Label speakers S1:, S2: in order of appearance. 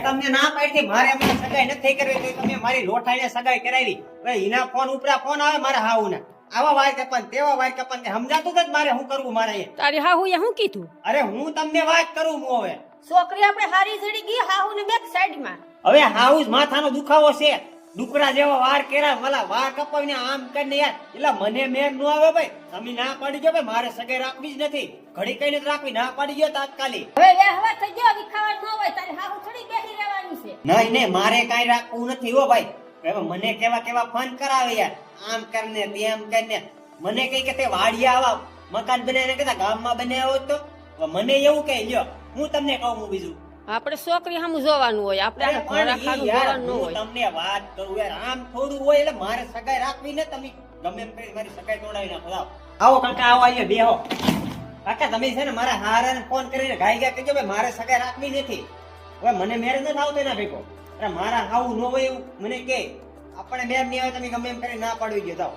S1: મેં તમને ના પાડી મારે એમને સગાઈ નથી કરવી તો તમે મારી લોઠાઈને સગાઈ કરાવી ભાઈ એના ફોન ઉપરા ફોન આવે મારા હાઉના આવા વાર કપન તેવા વાર કપન સમજાતું જ મારે શું કરવું મારે
S2: તારી હાહુ એ શું કીધું?
S1: અરે હું તમને વાત કરું હું હવે
S2: છોકરી આપણે હારી જડી ગઈ હાહુ ને બેક સાઈડમાં.
S1: હવે હાઉસ માથાનો દુખાવો છે ડુકરા જેવો વાર કેરા મલા વાર કપાવીને આમ કરીને યાર એટલે મને મેં ન આવે ભાઈ તમે ના પાડી ગયો ભાઈ મારે સગાઈ રાખવી જ નથી ઘડી કઈને જ રાખવી ના પાડી ગયો તાત્કાલિક
S2: હવે વે હવા થઈ ગયો વિખાવા ન હોય તારી હાહુ થોડી બેહી રહેવાની છે.
S1: નહીં નહીં મારે કાઈ રાખવું નથી હો ભાઈ હવે મને કેવા કેવા ફોન કરાવે યાર આમ કરને તેમ કરને મને કઈ કે તે વાડિયા આવા મકાન બનાવીને કહેતા ગામમાં બનાવ્યો તો મને એવું કઈ લ્યો હું તમને કહું હું બીજું
S2: આપણે છોકરી સામું જોવાનું હોય આપણે આને ભરાખાનું જોવાનું ન
S1: હું
S2: હોય.
S1: તમને વાત કરું યાર આમ થોડું હોય એટલે મારે સગાઈ રાખવી ને તમે ગમે એમ કરી મારી સગાઈ તોડાવી નાખો લાવો. આવો કાકા આવો અહીંયા બેહો કાકા તમે છે ને મારા હારાને ફોન કરીને ગાઈ ગયા કહેજો ભાઈ મારે સગાઈ રાખવી નથી હવે મને મેરેજ નથી આવતો એના ભેગો અરે મારા હાવું ન હોય એવું મને કે આપણે મેમ નહીં આવે તમે ગમે એમ કરી ના પાડવી ગયો જાઓ